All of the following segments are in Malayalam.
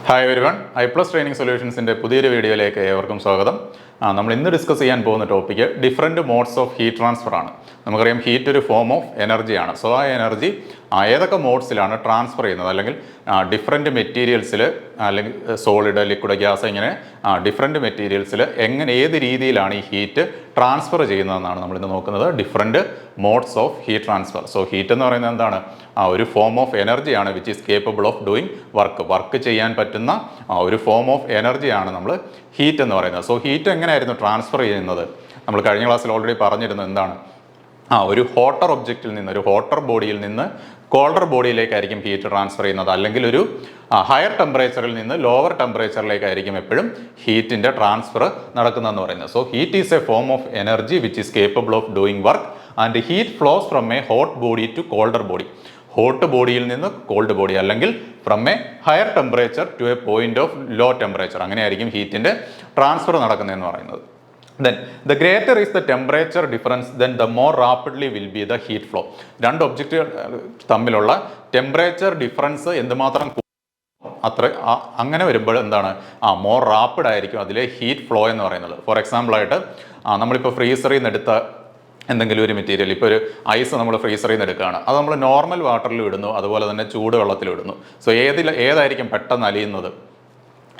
ഹായ് എവരിവൺ, iPlus ട്രെയിനിങ് സൊല്യൂഷൻസിൻ്റെ പുതിയൊരു വീഡിയോയിലേക്ക് ഏവർക്കും സ്വാഗതം. നമ്മൾ ഇന്ന് ഡിസ്കസ് ചെയ്യാൻ പോകുന്ന topic different modes of heat transfer ആണ്. നമുക്കറിയാം ഹീറ്റ് ഒരു ഫോം ഓഫ് എനർജിയാണ്. സോ ആ എനർജി ഏതൊക്കെ മോഡ്സിലാണ് ട്രാൻസ്ഫർ ചെയ്യുന്നത്, അല്ലെങ്കിൽ ഡിഫറെൻറ്റ് മെറ്റീരിയൽസിൽ, അല്ലെങ്കിൽ സോളിഡ്, ലിക്വിഡ്, ഗ്യാസ്, ഇങ്ങനെ ഡിഫറെൻറ്റ് മെറ്റീരിയൽസിൽ ഏത് രീതിയിലാണ് ഈ ഹീറ്റ് ട്രാൻസ്ഫർ ചെയ്യുന്നതെന്നാണ് നമ്മളിന്ന് നോക്കുന്നത്. Different modes of heat transfer. So heat എന്ന് പറയുന്നത് എന്താണ്? ഒരു ഫോം ഓഫ് എനർജിയാണ് which is capable of doing work ചെയ്യാൻ പറ്റുന്ന ഒരു ഫോം ഓഫ് എനർജിയാണ് നമ്മൾ ഹീറ്റ് എന്ന് പറയുന്നത്. സോ ഹീറ്റ് എങ്ങനെയായിരുന്നു ട്രാൻസ്ഫർ ചെയ്യുന്നത്? നമ്മൾ കഴിഞ്ഞ ക്ലാസ്സിൽ ഓൾറെഡി പറഞ്ഞിരുന്നത് എന്താണ്? ഒരു ഹോട്ടർ ഒബ്ജക്റ്റിൽ നിന്ന്, ഒരു ഹോട്ടർ ബോഡിയിൽ നിന്ന് കോൾഡർ ബോഡിയിലേക്കായിരിക്കും ഹീറ്റ് ട്രാൻസ്ഫർ ചെയ്യുന്നത്, അല്ലെങ്കിൽ ഒരു ഹയർ ടെമ്പറേച്ചറിൽ നിന്ന് ലോവർ ടെമ്പറേച്ചറിലേക്കായിരിക്കും എപ്പോഴും ഹീറ്റിൻ്റെ ട്രാൻസ്ഫർ നടക്കുന്നതെന്ന് പറയുന്നത്. So heat is a form of energy which is capable of doing work and heat flows from a hot body to colder body. Hot ബോഡിയിൽ നിന്ന് കോൾഡ് ബോഡി, അല്ലെങ്കിൽ from a higher temperature to a point of low temperature, അങ്ങനെയായിരിക്കും ഹീറ്റിൻ്റെ ട്രാൻസ്ഫർ നടക്കുന്നതെന്ന് പറയുന്നത്. Then the greater is the temperature difference, then the more rapidly will be the heat flow. രണ്ട് ഒബ്ജക്റ്റുകൾ തമ്മിലുള്ള ടെമ്പറേച്ചർ ഡിഫറൻസ് എന്തുമാത്രം അങ്ങനെ വരുമ്പോൾ എന്താണ്, മോർ റാപ്പിഡ് ആയിരിക്കും അതിലെ ഹീറ്റ് ഫ്ലോ എന്ന് പറയുന്നത്. ഫോർ എക്സാമ്പിൾ ആയിട്ട് നമ്മളിപ്പോൾ ഫ്രീസറിൽ നിന്ന് എടുത്ത എന്തെങ്കിലും ഒരു മെറ്റീരിയൽ, ഇപ്പോൾ ഒരു ഐസ് നമ്മൾ ഫ്രീസറിൽ നിന്ന് എടുക്കുകയാണ്, അത് നമ്മൾ നോർമൽ വാട്ടറിൽ ഇടുന്നു, അതുപോലെ തന്നെ ചൂടുവെള്ളത്തിൽ ഇടുന്നു. സോ ഏതായിരിക്കും പെട്ടെന്ന് അലിയുന്നത്?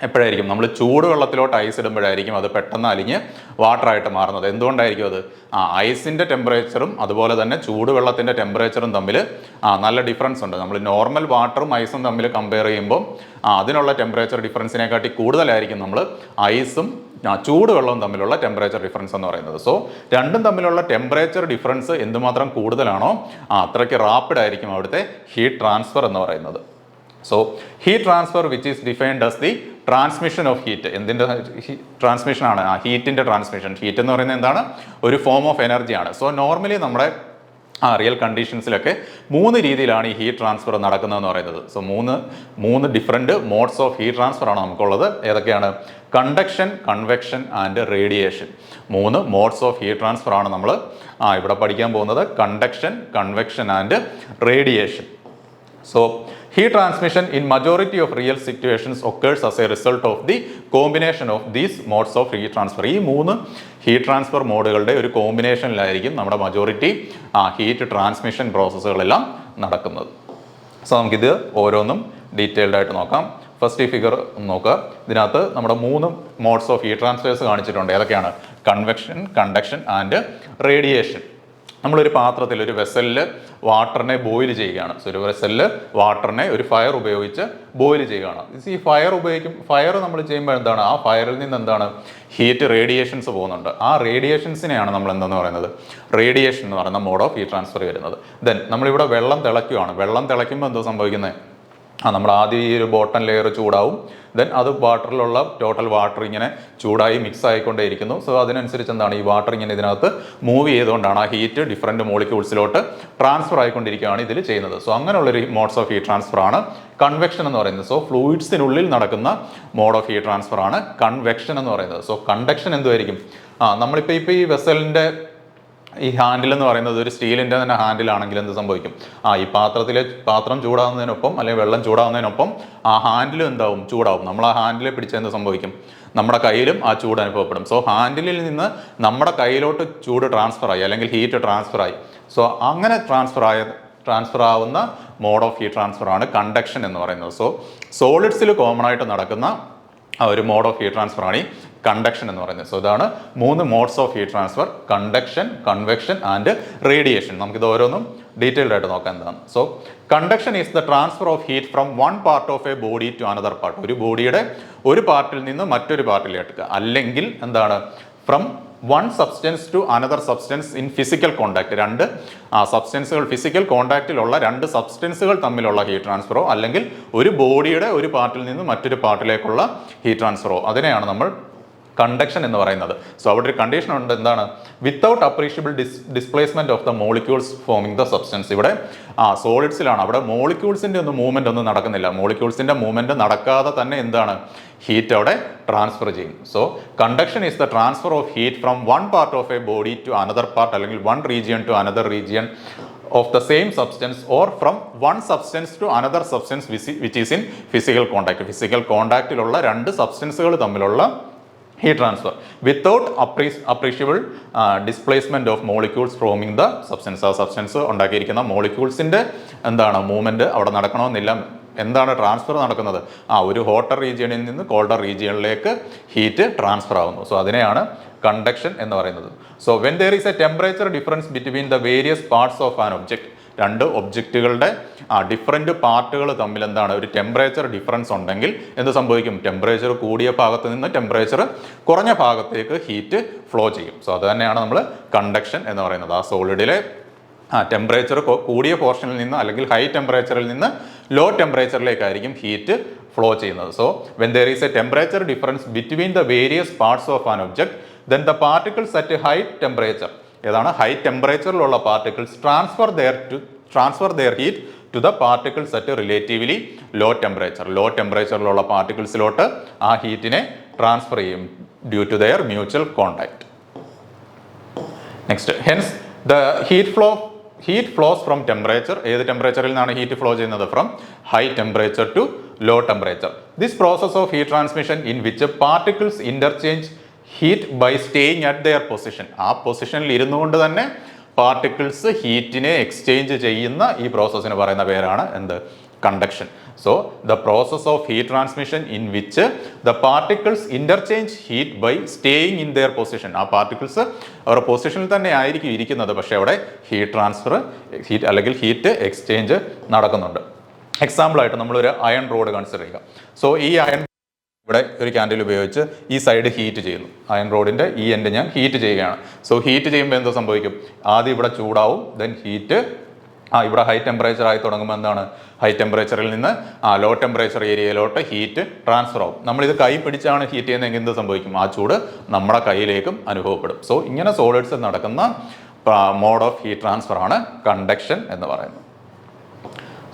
എപ്പോഴായിരിക്കും? നമ്മൾ ചൂടുവെള്ളത്തിലോട്ട് ഐസ് ഇടുമ്പോഴായിരിക്കും അത് പെട്ടെന്ന് അലിഞ്ഞ് വാട്ടറായിട്ട് മാറുന്നത്. എന്തുകൊണ്ടായിരിക്കും അത്? ഐസിൻ്റെ ടെമ്പറേച്ചറും അതുപോലെ തന്നെ ചൂടുവെള്ളത്തിൻ്റെ ടെമ്പറേച്ചറും തമ്മിൽ നല്ല ഡിഫറൻസ് ഉണ്ട്. നമ്മൾ നോർമൽ വാട്ടറും ഐസും തമ്മിൽ കമ്പയർ ചെയ്യുമ്പോൾ അതിനുള്ള ടെമ്പറേച്ചർ ഡിഫറൻസിനെക്കാട്ടി കൂടുതലായിരിക്കും നമ്മൾ ഐസും ചൂടുവെള്ളവും തമ്മിലുള്ള ടെമ്പറേച്ചർ ഡിഫറൻസ് എന്ന് പറയുന്നത്. സോ രണ്ടും തമ്മിലുള്ള ടെമ്പറേച്ചർ ഡിഫറൻസ് എന്തുമാത്രം കൂടുതലാണോ അത്രയ്ക്ക് റാപ്പിഡ് ആയിരിക്കും അവിടുത്തെ ഹീറ്റ് ട്രാൻസ്ഫർ എന്ന് പറയുന്നത്. So heat transfer which is defined as the transmission of heat. എന്തിൻ്റെ ട്രാൻസ്മിഷൻ ആണ്? ഹീറ്റിൻ്റെ ട്രാൻസ്മിഷൻ. ഹീറ്റ് എന്ന് പറയുന്നത് എന്താണ്? ഒരു ഫോം ഓഫ് എനർജിയാണ്. സോ നോർമലി നമ്മുടെ റിയൽ കണ്ടീഷൻസിലൊക്കെ 3 രീതിയിലാണ് ഈ ഹീറ്റ് ട്രാൻസ്ഫർ നടക്കുന്നതെന്ന് പറയുന്നത്. സോ മൂന്ന് different modes of heat transfer ആണ് നമുക്കുള്ളത്. ഏതൊക്കെയാണ്? Conduction, convection and radiation. 3 modes of heat transfer ആണ് നമ്മൾ ഇവിടെ പഠിക്കാൻ പോകുന്നത്. Conduction, convection and radiation. So heat transmission in majority of real situations occurs as a result of the combination of these modes of heat transfer. ഈ 3 ഹീറ്റ് ട്രാൻസ്ഫർ മോഡുകളുടെ ഒരു കോമ്പിനേഷനിലായിരിക്കും നമ്മുടെ മജോറിറ്റി ഹീറ്റ് ട്രാൻസ്മിഷൻ പ്രോസസ്സുകളെല്ലാം നടക്കുന്നത്. സോ നമുക്കിത് ഓരോന്നും ഡീറ്റെയിൽഡ് ആയിട്ട് നോക്കാം. ഫസ്റ്റ് ഈ ഫിഗർ നോക്കുക. ഇതിനകത്ത് നമ്മുടെ 3 മോഡ്സ് ഓഫ് ഹീറ്റ് ട്രാൻസ്ഫേഴ്സ് കാണിച്ചിട്ടുണ്ട്. ഏതൊക്കെയാണ്? Convection, conduction and radiation. നമ്മളൊരു പാത്രത്തിൽ, ഒരു വെസലിൽ വാട്ടറിനെ ബോയിൽ ചെയ്യുകയാണ്. സോ ഒരു വെസലിൽ വാട്ടറിനെ ഒരു ഫയർ ഉപയോഗിച്ച് ബോയിൽ ചെയ്യുകയാണ്. ഈ ഫയർ നമ്മൾ ചെയ്യുമ്പോൾ എന്താണ്? ആ ഫയറിൽ നിന്ന് എന്താണ്? ഹീറ്റ് റേഡിയേഷൻസ് പോകുന്നുണ്ട്. ആ റേഡിയേഷൻസിനെയാണ് നമ്മൾ എന്തെന്ന് പറയുന്നത്? റേഡിയേഷൻ എന്ന് പറയുന്ന മോഡ് ഓഫ് ഹീറ്റ് ട്രാൻസ്ഫർ വരുന്നത്. ദെൻ നമ്മളിവിടെ വെള്ളം തിളയ്ക്കുകയാണ്. വെള്ളം തിളയ്ക്കുമ്പോൾ എന്തോ സംഭവിക്കുന്നത്? നമ്മൾ ആദ്യം ഈ ഒരു ബോട്ടം ലെയർ ചൂടാവും. ദെൻ അത് വാട്ടറിലുള്ള ടോട്ടൽ വാട്ടർ ഇങ്ങനെ ചൂടായി മിക്സ് ആയിക്കൊണ്ടേയിരിക്കുന്നു. സോ അതിനനുസരിച്ച് എന്താണ്? ഈ വാട്ടർ ഇങ്ങനെ ഇതിനകത്ത് മൂവ് ചെയ്തുകൊണ്ടാണ് ആ ഹീറ്റ് ഡിഫറെൻറ്റ് മോളിക്യൂൾസിലോട്ട് ട്രാൻസ്ഫർ ആയിക്കൊണ്ടിരിക്കുകയാണ് ഇതിൽ ചെയ്യുന്നത്. സോ അങ്ങനെയുള്ളൊരു മോഡ്സ് ഓഫ് ഹീറ്റ് ട്രാൻസ്ഫർ ആണ് കൺവെക്ഷൻ എന്ന് പറയുന്നത്. സോ ഫ്ലൂയിഡ്സിനുള്ളിൽ നടക്കുന്ന മോഡ് ഓഫ് ഹീറ്റ് ട്രാൻസ്ഫർ ആണ് കൺവെക്ഷൻ എന്ന് പറയുന്നത്. സോ കണ്ടക്ഷൻ എന്തുമായിരിക്കും? നമ്മളിപ്പോൾ ഈ വെസലിൻ്റെ ഈ ഹാൻഡിൽ എന്ന് പറയുന്നത് ഒരു സ്റ്റീലിൻ്റെ തന്നെ ഹാൻഡിലാണെങ്കിൽ എന്ത് സംഭവിക്കും? ഈ പാത്രം ചൂടാവുന്നതിനൊപ്പം, അല്ലെങ്കിൽ വെള്ളം ചൂടാവുന്നതിനൊപ്പം ആ ഹാൻഡിലും എന്താവും? ചൂടാവും. നമ്മൾ ആ ഹാൻഡിലെ പിടിച്ചാൽ എന്ത് സംഭവിക്കും? നമ്മുടെ കയ്യിലും ആ ചൂട് അനുഭവപ്പെടും. സോ ഹാൻഡിലിൽ നിന്ന് നമ്മുടെ കയ്യിലോട്ട് ചൂട് ട്രാൻസ്ഫറായി, അല്ലെങ്കിൽ ഹീറ്റ് ട്രാൻസ്ഫറായി. സോ അങ്ങനെ ട്രാൻസ്ഫർ ആവുന്ന മോഡ് ഓഫ് ഹീറ്റ് ട്രാൻസ്ഫർ ആണ് കണ്ടക്ഷൻ എന്ന് പറയുന്നത്. സോ സോളിഡ്സിൽ കോമൺ ആയിട്ട് നടക്കുന്ന ഒരു മോഡ് ഓഫ് ഹീറ്റ് ട്രാൻസ്ഫർ ആണ് ഈ കണ്ടക്ഷൻ എന്ന് പറയുന്നത്. സോ ഇതാണ് 3 modes of heat transfer: conduction, convection and radiation. നമുക്കിത് ഓരോന്നും ഡീറ്റെയിൽഡ് ആയിട്ട് നോക്കാം എന്താണ്. So conduction is the transfer of heat from one part of a body to another part. ഒരു ബോഡിയുടെ ഒരു പാർട്ടിൽ നിന്ന് മറ്റൊരു പാർട്ടിലേക്ക്, അല്ലെങ്കിൽ എന്താണ്? From one substance to another substance in physical contact. 2 സബ്സ്റ്റൻസുകൾ, ഫിസിക്കൽ കോണ്ടാക്റ്റിലുള്ള 2 സബ്സ്റ്റൻസുകൾ തമ്മിലുള്ള ഹീറ്റ് ട്രാൻസ്ഫറോ, അല്ലെങ്കിൽ ഒരു ബോഡിയുടെ ഒരു പാർട്ടിൽ നിന്ന് മറ്റൊരു പാർട്ടിലേക്കുള്ള ഹീറ്റ് ട്രാൻസ്ഫറോ, അതിനെയാണ് നമ്മൾ കണ്ടക്ഷൻ എന്ന് പറയുന്നത്. സോ അവിടെ ഒരു കണ്ടീഷൻ ഉണ്ട്. എന്താണ്? Without appreciable displacement of the molecules foaming the substance. ഇവിടെ സോളിഡ്സിലാണ്. അവിടെ മോളിക്യൂൾസിന്റെ ഒന്നും മൂവ്മെന്റ് ഒന്നും നടക്കുന്നില്ല. മോളിക്യൂൾസിന്റെ മൂവ്മെന്റ് നടക്കാതെ തന്നെ എന്താണ്? ഹീറ്റ് അവിടെ ട്രാൻസ്ഫർ ചെയ്യും. So conduction is the transfer of heat from one part of a body to another part, അല്ലെങ്കിൽ one region to another region of the same substance or from one substance to another substance which is in physical contact. Physical contactiലുള്ള രണ്ട് സബ്സ്റ്റൻസുകൾ തമ്മിലുള്ള heat transfer without appreciable displacement of molecules forming the substance. ആ സബ്സ്റ്റൻസ് ഉണ്ടാക്കിയിരിക്കുന്ന മോളിക്യൂൾസിൻ്റെ എന്താണ് മൂവ്മെൻറ്റ് അവിടെ നടക്കണമെന്നില്ല. എന്താണ് ട്രാൻസ്ഫർ നടക്കുന്നത്? ഒരു ഹോട്ടർ റീജിയണിൽ നിന്ന് കോൾഡർ റീജിയണിലേക്ക് ഹീറ്റ് ട്രാൻസ്ഫർ ആവുന്നു. സോ അതിനെയാണ് കണ്ടക്ഷൻ എന്ന് പറയുന്നത്. So when there is a temperature difference between the various parts of an object, രണ്ട് ഒബ്ജക്റ്റുകളുടെ ഡിഫറെൻറ്റ് പാർട്ടുകൾ തമ്മിൽ എന്താണ് ഒരു ടെമ്പറേച്ചർ ഡിഫറൻസ് ഉണ്ടെങ്കിൽ എന്ത് സംഭവിക്കും? ടെമ്പറേച്ചർ കൂടിയ ഭാഗത്ത് നിന്ന് ടെമ്പറേച്ചർ കുറഞ്ഞ ഭാഗത്തേക്ക് ഹീറ്റ് ഫ്ലോ ചെയ്യും. സോ അത് തന്നെയാണ് നമ്മൾ കണ്ടക്ഷൻ എന്ന് പറയുന്നത്. ആ സോളിഡിലെ ടെമ്പറേച്ചർ കൂടിയ പോർഷനിൽ നിന്ന് അല്ലെങ്കിൽ ഹൈ ടെമ്പറേച്ചറിൽ നിന്ന് ലോ ടെമ്പറേച്ചറിലേക്കായിരിക്കും ഹീറ്റ് ഫ്ലോ ചെയ്യുന്നത്. So when there is a temperature difference between the various parts of an object then the particles at high temperature, ഏതാണ് ഹൈ ടെമ്പറേച്ചറിലുള്ള particles transfer their heat to the particles at relatively low temperature. Low ടെമ്പറേച്ചറിലുള്ള പാർട്ടിക്കിൾസിലോട്ട് ആ ഹീറ്റിനെ ട്രാൻസ്ഫർ ചെയ്യും due to their mutual contact. Next, hence the heat flows from temperature. ഏത് ടെമ്പറേച്ചറിൽ നിന്നാണ് ഹീറ്റ് ഫ്ലോ ചെയ്യുന്നത്? From high temperature to low temperature. This process of heat transmission in which particles interchange heat by staying at their position. ആ പൊസിഷനിൽ ഇരുന്നു കൊണ്ട് തന്നെ പാർട്ടിക്കിൾസ് ഹീറ്റിനെ എക്സ്ചേഞ്ച് ചെയ്യുന്ന ഈ പ്രോസസ്സിന് പറയുന്ന പേരാണ് എന്ത്? Conduction. So the process of heat transmission in which the particles interchange heat by staying in their position. ആ പാർട്ടിക്കിൾസ് അവരുടെ പൊസിഷനിൽ തന്നെ ആയിരിക്കും ഇരിക്കുന്നത്, പക്ഷേ അവിടെ ഹീറ്റ് അല്ലെങ്കിൽ ഹീറ്റ് എക്സ്ചേഞ്ച് നടക്കുന്നുണ്ട്. എക്സാമ്പിളായിട്ട് നമ്മളൊരു അയൺ റോഡ് കൺസിഡർ ചെയ്യുക. സോ ഈ അയൺ ഇവിടെ ഒരു ക്യാൻഡിൽ ഉപയോഗിച്ച് ഈ സൈഡ് ഹീറ്റ് ചെയ്യുന്നു. അയൺ റോഡിൻ്റെ ഈ എൻഡ് ഞാൻ ഹീറ്റ് ചെയ്യുകയാണ്. സോ ഹീറ്റ് ചെയ്യുമ്പോൾ എന്തോ സംഭവിക്കും? ആദ്യം ഇവിടെ ചൂടാവും, ദെൻ ഹീറ്റ് ഇവിടെ ഹൈ ടെമ്പറേച്ചർ ആയി തുടങ്ങുമ്പോൾ എന്താണ്? ഹൈ ടെമ്പറേച്ചറിൽ നിന്ന് ലോ ടെമ്പറേച്ചർ ഏരിയയിലോട്ട് ഹീറ്റ് ട്രാൻസ്ഫർ ആവും. നമ്മളിത് കൈ പിടിച്ചാണ് ഹീറ്റ് ചെയ്യുന്നതെങ്കിൽ എന്ത് സംഭവിക്കും? ആ ചൂട് നമ്മുടെ കയ്യിലേക്കും അനുഭവപ്പെടും. സോ ഇങ്ങനെ സോളിഡ്സ് നടക്കുന്ന മോഡ് ഓഫ് ഹീറ്റ് ട്രാൻസ്ഫർ ആണ് കണ്ടക്ഷൻ എന്ന് പറയുന്നത്.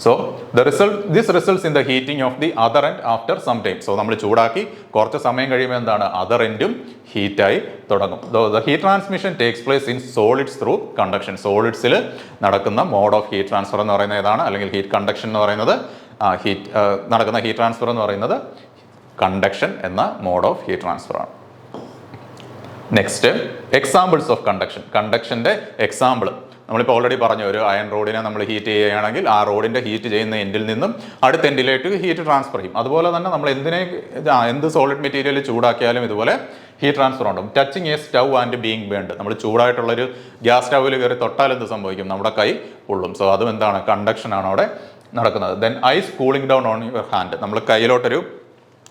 So this results in the heating of the other end after some time. So നമ്മൾ ചൂടാക്കി കുറച്ച് സമയം കഴിയുമ്പോൾ എന്താണ്? അതർ എൻഡും ഹീറ്റായി തുടങ്ങും. The heat transmission takes place in solids through conduction. സോളിഡ്സിൽ നടക്കുന്ന മോഡ് ഓഫ് ഹീറ്റ് ട്രാൻസ്ഫർ എന്ന് പറയുന്നത് ഏതാണ്? അല്ലെങ്കിൽ ഹീറ്റ് കണ്ടക്ഷൻ എന്ന് പറയുന്നത് നടക്കുന്ന ഹീറ്റ് ട്രാൻസ്ഫർ എന്ന് പറയുന്നത് കണ്ടക്ഷൻ എന്ന മോഡ് ഓഫ് ഹീറ്റ് ട്രാൻസ്ഫർ ആണ്. Next, examples of conduction. കണ്ടക്ഷൻ്റെ എക്സാമ്പിൾ നമ്മളിപ്പോൾ ഓൾറെഡി പറഞ്ഞു. ഒരു അയൺ റോഡിനെ നമ്മൾ ഹീറ്റ് ചെയ്യുകയാണെങ്കിൽ ആ റോഡിൻ്റെ ഹീറ്റ് ചെയ്യുന്ന എൻഡിൽ നിന്നും അടുത്ത എൻഡിലേക്ക് ഹീറ്റ് ട്രാൻസ്ഫർ ചെയ്യും. അതുപോലെ തന്നെ നമ്മൾ എന്ത് സോളിഡ് മെറ്റീരിയൽ ചൂടാക്കിയാലും ഇതുപോലെ ഹീറ്റ് ട്രാൻസ്ഫർ ഉണ്ടാവും. Touching a stove and being burned. നമ്മൾ ചൂടായിട്ടുള്ളൊരു ഗ്യാസ് സ്റ്റൗവിൽ കയറി തൊട്ടാൽ എന്ത് സംഭവിക്കും? നമ്മുടെ കൈ പൊള്ളും. സോ അതും എന്താണ്? കണ്ടക്ഷനാണ് അവിടെ നടക്കുന്നത്. Then ice cooling down on your hand. നമ്മൾ കയ്യിലോട്ടൊരു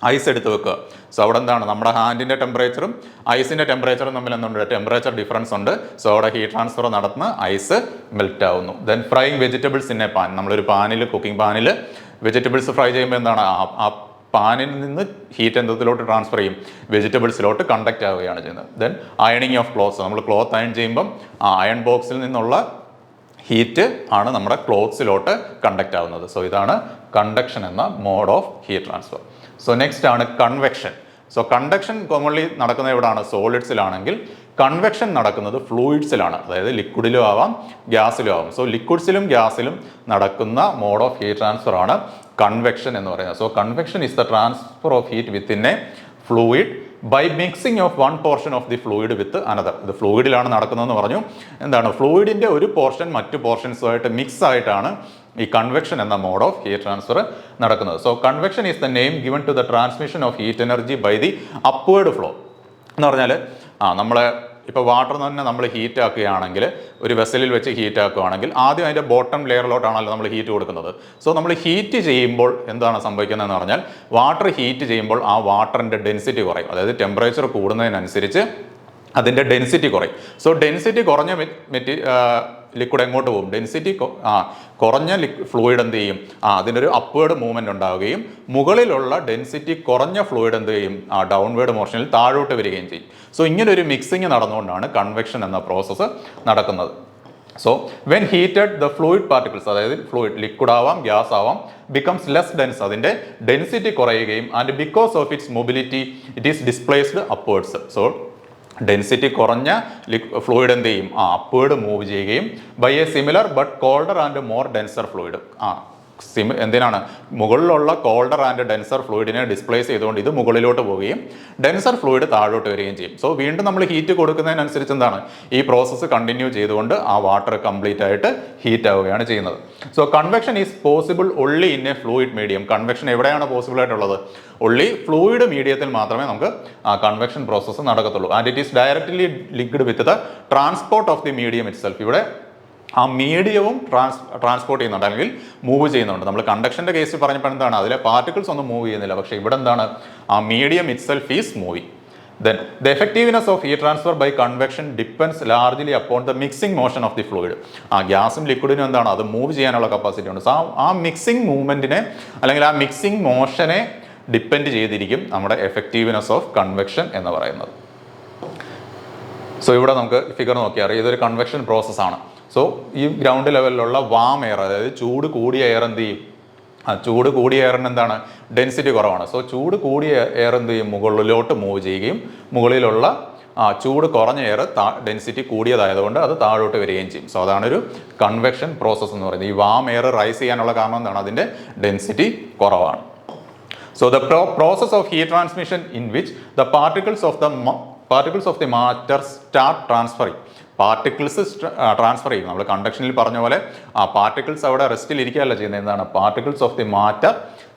ഐസ് എടുത്ത് വെക്കുക. സോ അവിടെ എന്താണ്? നമ്മുടെ ഹാൻഡിൻ്റെ ടെമ്പറേച്ചറും ഐസിൻ്റെ ടെമ്പറേച്ചറും തമ്മിൽ എന്തുണ്ട്? ടെമ്പറേച്ചർ ഡിഫറൻസ് ഉണ്ട്. സോ അവിടെ ഹീറ്റ് ട്രാൻസ്ഫർ നടത്തുന്ന ഐസ് മെൽറ്റ് ആവുന്നു. Then frying vegetables in a pan. നമ്മളൊരു പാനിൽ, കുക്കിംഗ് പാനിൽ വെജിറ്റബിൾസ് ഫ്രൈ ചെയ്യുമ്പോൾ എന്താണ്? ആ പാനിൽ നിന്ന് ഹീറ്റ് എന്തത്തിലോട്ട് ട്രാൻസ്ഫർ ചെയ്യും? വെജിറ്റബിൾസിലോട്ട് കണ്ടക്റ്റ് ആവുകയാണ് ചെയ്യുന്നത്. ദെൻ അയണിങ് ഓഫ് ക്ലോത്ത്സ്. നമ്മൾ ക്ലോത്ത് അയൺ ചെയ്യുമ്പം അയൺ ബോക്സിൽ നിന്നുള്ള ഹീറ്റ് ആണ് നമ്മുടെ ക്ലോത്ത്സിലോട്ട് കണ്ടക്റ്റ് ആവുന്നത്. സോ ഇതാണ് കണ്ടക്ഷൻ എന്ന mode of heat transfer. So next ആണ് കൺവെക്ഷൻ. സോ കണ്ടക്ഷൻ കോമൺലി നടക്കുന്നത് എവിടെയാണ്? സോളിഡ്സിലാണെങ്കിൽ കൺവെക്ഷൻ നടക്കുന്നത് ഫ്ലൂയിഡ്സിലാണ്. അതായത് ലിക്വിഡിലും ആവാം, ഗ്യാസിലും ആവാം. സോ ലിക്വിഡ്സിലും ഗ്യാസിലും നടക്കുന്ന മോഡ് ഓഫ് ഹീറ്റ് ട്രാൻസ്ഫർ ആണ് കൺവെക്ഷൻ എന്ന് പറയുന്നത്. So convection is the transfer of heat within a fluid by mixing of one portion of the fluid with another. ഇത് ഫ്ലൂയിഡിലാണ് നടക്കുന്നതെന്ന് പറഞ്ഞു. എന്താണ്? ഫ്ലൂയിഡിൻ്റെ ഒരു പോർഷൻ മറ്റു പോർഷൻസുമായിട്ട് മിക്സ് ആയിട്ടാണ് ഈ കൺവെക്ഷൻ എന്ന മോഡ് ഓഫ് ഹീറ്റ് ട്രാൻസ്ഫർ നടക്കുന്നത്. So convection is the name given to the transmission of heat energy by the upward flow. എന്ന് പറഞ്ഞാൽ നമ്മൾ ഇപ്പോൾ വാട്ടർ തന്നെ നമ്മൾ ഹീറ്റ് ആക്കുകയാണെങ്കിൽ, ഒരു വെസലിൽ വെച്ച് ഹീറ്റ് ആക്കുകയാണെങ്കിൽ ആദ്യം അതിൻ്റെ ബോട്ടം ലെയറിലോട്ടാണല്ലോ നമ്മൾ ഹീറ്റ് കൊടുക്കുന്നത്. സോ നമ്മൾ ഹീറ്റ് ചെയ്യുമ്പോൾ എന്താണ് സംഭവിക്കുന്നതെന്ന് പറഞ്ഞാൽ, വാട്ടർ ഹീറ്റ് ചെയ്യുമ്പോൾ ആ വാട്ടറിൻ്റെ ഡെൻസിറ്റി കുറയും. അതായത് ടെമ്പറേച്ചർ കൂടുന്നതിനനുസരിച്ച് അതിൻ്റെ ഡെൻസിറ്റി കുറയും. സോ ഡെൻസിറ്റി കുറഞ്ഞ ലിക്വിഡ് എങ്ങോട്ട് പോകും? ഡെൻസിറ്റി കുറഞ്ഞ ഫ്ലൂയിഡ് എന്ത് ചെയ്യും? അതിനൊരു അപ്വേർഡ് മൂവ്മെൻറ്റ് ഉണ്ടാവുകയും മുകളിലുള്ള ഡെൻസിറ്റി കുറഞ്ഞ ഫ്ലൂയിഡ് എന്ത് ചെയ്യും? ഡൗൺവേർഡ് മോഷനിൽ താഴോട്ട് വരികയും ചെയ്യും. സോ ഇങ്ങനൊരു മിക്സിങ് നടന്നുകൊണ്ടാണ് കൺവെക്ഷൻ എന്ന പ്രോസസ്സ് നടക്കുന്നത്. So when heated the fluid particles, അതായത് ഫ്ലൂയിഡ് ലിക്വിഡ് ആവാം, ഗ്യാസ് ആവാം, ബിക്കംസ് ലെസ് ഡെൻസ്. അതിൻ്റെ ഡെൻസിറ്റി കുറയുകയും and because of its mobility it is displaced upwards. So density കുറഞ്ഞ ഫ്ലൂയിഡ് എന്ത് ചെയ്യും അപ്വേർഡ് മൂവ് ചെയ്യുകയും by a similar but colder and more denser fluid എന്തിനാണ് മുകളിലുള്ള കോൾഡർ ആൻഡ് ഡെൻസർ ഫ്ലൂയിഡിനെ ഡിസ്പ്ലേസ് ചെയ്തുകൊണ്ട് ഇത് മുകളിലോട്ട് പോവുകയും ഡെൻസർ ഫ്ലൂയിഡ് താഴോട്ട് വരികയും ചെയ്യും. സോ വീണ്ടും നമ്മൾ ഹീറ്റ് കൊടുക്കുന്നതിനനുസരിച്ച് എന്താണ് ഈ പ്രോസസ്സ് കണ്ടിന്യൂ ചെയ്തുകൊണ്ട് ആ വാട്ടർ കംപ്ലീറ്റ് ആയിട്ട് ഹീറ്റ് ആവുകയാണ് ചെയ്യുന്നത്. So convection is possible only in a fluid medium. Convection എവിടെയാണ് പോസിബിൾ ആയിട്ടുള്ളത്? ഒൺലി ഫ്ലൂയിഡ് മീഡിയത്തിൽ മാത്രമേ നമുക്ക് ആ കൺവെക്ഷൻ പ്രോസസ്സ് നടക്കത്തുള്ളൂ. And it is directly linked with the transport of the medium itself. ഇവിടെ ആ മീഡിയവും ട്രാൻസ്പോർട്ട് ചെയ്യുന്നുണ്ട് അല്ലെങ്കിൽ മൂവ് ചെയ്യുന്നുണ്ട്. നമ്മൾ കണ്ടക്ഷൻ്റെ കേസ് പറഞ്ഞപ്പോൾ എന്താണ് അതിലെ പാർട്ടിക്കിൾസ് ഒന്നും മൂവ് ചെയ്യുന്നില്ല, പക്ഷേ ഇവിടെ എന്താണ് ആ medium it self is moving. Then the effectiveness of heat transfer by convection depends largely upon the mixing motion of the fluid. ആ ഗ്യാസും ലിക്വിഡിനും എന്താണ് അത് മൂവ് ചെയ്യാനുള്ള കപ്പാസിറ്റി ഉണ്ട്. സോ ആ മിക്സിംഗ് മൂവ്മെൻറ്റിനെ അല്ലെങ്കിൽ ആ മിക്സിംഗ് മോഷനെ ഡിപ്പെൻഡ് ചെയ്തിരിക്കും നമ്മുടെ എഫക്റ്റീവ്നെസ് ഓഫ് കൺവെക്ഷൻ എന്ന് പറയുന്നത്. സോ ഇവിടെ നമുക്ക് ഫിഗർ നോക്കിയാൽ അറിയാം ഇതൊരു കൺവെക്ഷൻ പ്രോസസ്സാണ്. സോ ഈ ഗ്രൗണ്ട് ലെവലിലുള്ള വാം എയർ, അതായത് ചൂട് കൂടിയ എയർ എന്ത് ചെയ്യും? ചൂട് കൂടിയ എയറിന് എന്താണ് ഡെൻസിറ്റി കുറവാണ്. സോ ചൂട് കൂടിയ എയർ എന്ത് ചെയ്യും? മുകളിലോട്ട് മൂവ് ചെയ്യുകയും മുകളിലുള്ള ചൂട് കുറഞ്ഞ എയർ ഡെൻസിറ്റി കൂടിയതായതുകൊണ്ട് അത് താഴോട്ട് വരികയും ചെയ്യും. സോ അതാണൊരു കൺവെക്ഷൻ പ്രോസസ്സ് എന്ന് പറയുന്നത്. ഈ വാം എയർ റൈസ് ചെയ്യാനുള്ള കാരണം എന്താണ്? അതിൻ്റെ ഡെൻസിറ്റി കുറവാണ്. So the process of heat transmission in which the particles of the matter start transferring. Particles transfer ചെയ്യും. നമ്മൾ കണ്ടക്ഷനിൽ പറഞ്ഞ പോലെ ആ പാർട്ടിക്കിൾസ് അവിടെ റെസ്റ്റിൽ ഇരിക്കുകയല്ല ചെയ്യുന്നത്. എന്താണ്? Particles of the matter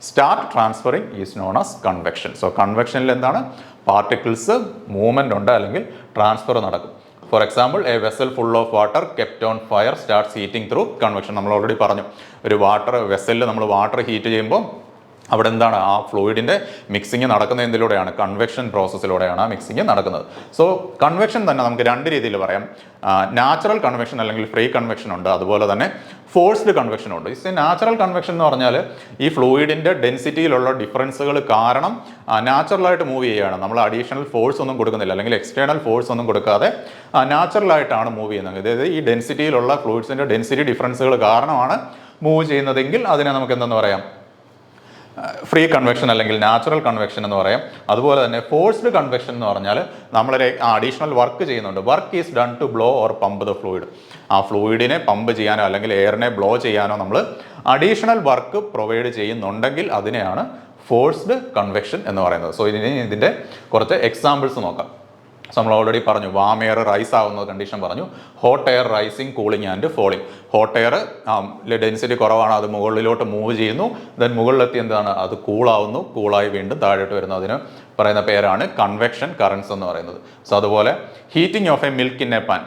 start transferring is known as convection. So കൺവെക്ഷനിൽ എന്താണ്? പാർട്ടിക്കിൾസ് മൂവ്മെൻ്റ് ഉണ്ട് അല്ലെങ്കിൽ ട്രാൻസ്ഫർ നടക്കും. For example a vessel full of water kept on fire starts heating through convection. നമ്മൾ ഓൾറെഡി പറഞ്ഞു ഒരു വെസലിൽ നമ്മൾ വാട്ടർ ഹീറ്റ് ചെയ്യുമ്പോൾ അവിടെ എന്താണ് ആ ഫ്ലൂയിഡിൻ്റെ മിക്സിങ് നടക്കുന്നത് എന്തിലൂടെയാണ്? കൺവെക്ഷൻ പ്രോസസ്സിലൂടെയാണ് ആ മിക്സിങ് നടക്കുന്നത്. സോ കൺവെക്ഷൻ തന്നെ നമുക്ക് രണ്ട് രീതിയിൽ പറയാം. നാച്ചുറൽ കൺവെക്ഷൻ അല്ലെങ്കിൽ ഫ്രീ കൺവെക്ഷൻ ഉണ്ട്, അതുപോലെ തന്നെ ഫോഴ്സ്ഡ് കൺവെക്ഷൻ ഉണ്ട്. ഈ നാച്ചുറൽ കൺവെക്ഷൻ എന്ന് പറഞ്ഞാൽ ഈ ഫ്ലൂയിഡിൻ്റെ ഡെൻസിറ്റിയിലുള്ള ഡിഫറൻസുകൾ കാരണം നാച്ചുറലായിട്ട് മൂവ് ചെയ്യുകയാണ്. നമ്മൾ അഡീഷണൽ ഫോഴ്സ് ഒന്നും കൊടുക്കുന്നില്ല അല്ലെങ്കിൽ എക്സ്റ്റേണൽ ഫോഴ്സ് ഒന്നും കൊടുക്കാതെ നാച്ചുറലായിട്ടാണ് മൂവ് ചെയ്യുന്നത്. അതായത് ഈ ഡെൻസിറ്റിയിലുള്ള ഫ്ലൂയിഡ്സിൻ്റെ ഡെൻസിറ്റി ഡിഫറൻസുകൾ കാരണമാണ് മൂവ് ചെയ്യുന്നതെങ്കിൽ അതിനെ നമുക്ക് എന്തെന്ന് പറയാം? ഫ്രീ കൺവെക്ഷൻ അല്ലെങ്കിൽ നാച്ചുറൽ കൺവെക്ഷൻ എന്ന് പറയാം. അതുപോലെ തന്നെ ഫോഴ്സ്ഡ് കൺവെക്ഷൻ എന്ന് പറഞ്ഞാൽ നമ്മളൊരു അഡീഷണൽ വർക്ക് ചെയ്യുന്നുണ്ട്. Work is done to blow or pump the fluid. ആ ഫ്ലൂയിഡിനെ പമ്പ് ചെയ്യാനോ അല്ലെങ്കിൽ എയറിനെ ബ്ലോ ചെയ്യാനോ നമ്മൾ അഡീഷണൽ വർക്ക് പ്രൊവൈഡ് ചെയ്യുന്നുണ്ടെങ്കിൽ അതിനെയാണ് ഫോഴ്സ്ഡ് കൺവെക്ഷൻ എന്ന് പറയുന്നത്. സോ ഇതിൻ്റെ കുറച്ച് എക്സാമ്പിൾസ് നോക്കാം. സോ നമ്മൾ ഓൾറെഡി പറഞ്ഞു വാം എയർ റൈസ് ആവുന്ന കണ്ടീഷൻ പറഞ്ഞു. Hot air rising, cooling and falling. Hot air density കുറവാണ്, അത് മുകളിലോട്ട് മൂവ് ചെയ്യുന്നു. ദെൻ മുകളിലെത്തി എന്താണ് അത് കൂളാവുന്നു, കൂളായി വീണ്ടും താഴോട്ട് വരുന്നു. അതിന് പറയുന്ന പേരാണ് കൺവെക്ഷൻ കറൻസ് എന്ന് പറയുന്നത്. സോ അതുപോലെ heating of A milk in a pan.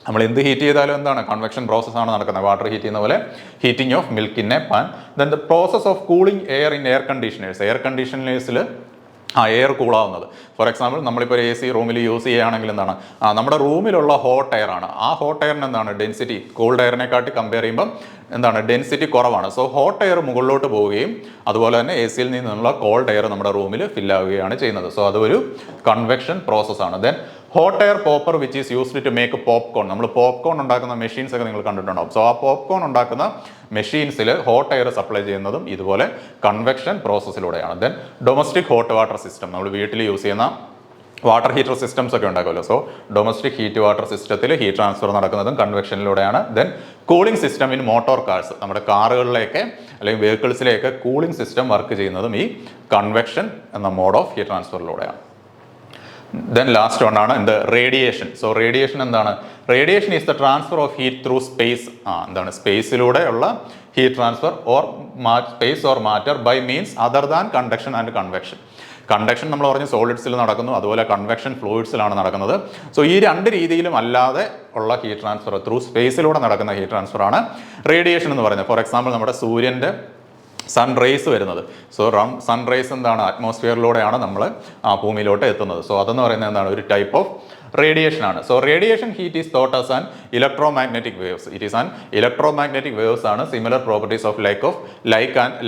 നമ്മൾ എന്ത് ഹീറ്റ് ചെയ്താലും എന്താണ് കൺവെക്ഷൻ പ്രോസസ്സാണ് നടക്കുന്നത്. വാട്ടർ ഹീറ്റ് ചെയ്യുന്ന പോലെ heating of milk in a pan. Then the process of cooling air in air conditioners. Air കണ്ടീഷനേഴ്സിൽ എയർ കൂളാവുന്നത്. ഫോർ എക്സാമ്പിൾ നമ്മളിപ്പോൾ AC റൂമിൽ യൂസ് ചെയ്യുകയാണെങ്കിൽ എന്താണ് നമ്മുടെ റൂമിലുള്ള ഹോട്ട് എയർ ആണ്. ആ ഹോട്ട് എയറിന് എന്താണ് ഡെൻസിറ്റി കോൾഡ് എയറിനെക്കാട്ടി കമ്പയർ ചെയ്യുമ്പം എന്താണ് ഡെൻസിറ്റി കുറവാണ്. സോ ഹോട്ട് എയർ മുകളിലോട്ട് പോവുകയും അതുപോലെ തന്നെ AC യിൽ നിന്നുള്ള കോൾഡ് എയർ നമ്മുടെ റൂമിൽ ഫില്ലാവുകയാണ് ചെയ്യുന്നത്. സോ അതൊരു കൺവെക്ഷൻ പ്രോസസ്സാണ്. Then hot air popper which is used to make popcorn. നമ്മൾ പോപ്കോൺ ഉണ്ടാക്കുന്ന മെഷീൻസ് ഒക്കെ നിങ്ങൾ കണ്ടിട്ടുണ്ടാവും. സോ ആ പോപ്കോൺ ഉണ്ടാക്കുന്ന മെഷീൻസിൽ ഹോട്ട് എയർ സപ്ലൈ ചെയ്യുന്നതും ഇതുപോലെ കൺവെക്ഷൻ പ്രോസസ്സിലൂടെയാണ്. Then domestic hot water system. നമ്മൾ വീട്ടിൽ യൂസ് ചെയ്യുന്ന വാട്ടർ ഹീറ്റർ സിസ്റ്റംസ് ഒക്കെ ഉണ്ടാക്കുമല്ലോ. സോ ഡൊമസ്റ്റിക് ഹീറ്റ് വാട്ടർ സിസ്റ്റത്തിൽ ഹീറ്റ് ട്രാൻസ്ഫർ നടക്കുന്നതും കൺവെക്ഷനിലൂടെയാണ്. Then cooling system in motor cars. നമ്മുടെ കാറുകളിലേക്ക് അല്ലെങ്കിൽ വെഹിക്കിൾസിലേക്ക് കൂളിംഗ് സിസ്റ്റം വർക്ക് ചെയ്യുന്നതും ഈ കൺവെക്ഷൻ എന്ന മോഡ് ഓഫ് ഹീറ്റ് ട്രാൻസ്ഫറിലൂടെയാണ്. ദെൻ ലാസ്റ്റ് വണ്ണാണ് എന്ത്? റേഡിയേഷൻ. സോ റേഡിയേഷൻ എന്താണ്? Radiation is the transfer of heat through space. എന്താണ് സ്പേസിലൂടെയുള്ള heat transfer or space or matter by means other than conduction and convection. Conduction നമ്മൾ പറഞ്ഞ സോളിഡ്സിൽ നടക്കുന്നു, അതുപോലെ കൺവെക്ഷൻ ഫ്ലൂയിഡ്സിലാണ് നടക്കുന്നത്. സോ ഈ രണ്ട് രീതിയിലും അല്ലാതെ ഉള്ള ഹീറ്റ് ട്രാൻസ്ഫർ ത്രൂ സ്പേസിലൂടെ നടക്കുന്ന ഹീറ്റ് ട്രാൻസ്ഫർ ആണ് റേഡിയേഷൻ എന്ന് പറയുന്നത്. ഫോർ എക്സാമ്പിൾ നമ്മുടെ സൂര്യൻ്റെ സൺറേസ് വരുന്നത്. സോ സൺറേസ് എന്താണ് അറ്റ്മോസ്ഫിയറിലൂടെയാണ് നമ്മൾ ഭൂമിയിലോട്ട് എത്തുന്നത്. സോ അതെന്ന് പറയുന്നത് എന്താണ് ഒരു ടൈപ്പ് ഓഫ് റേഡിയേഷൻ ആണ്. So radiation heat is thought as an electromagnetic waves. It is an electromagnetic waves ആണ്. Similar properties of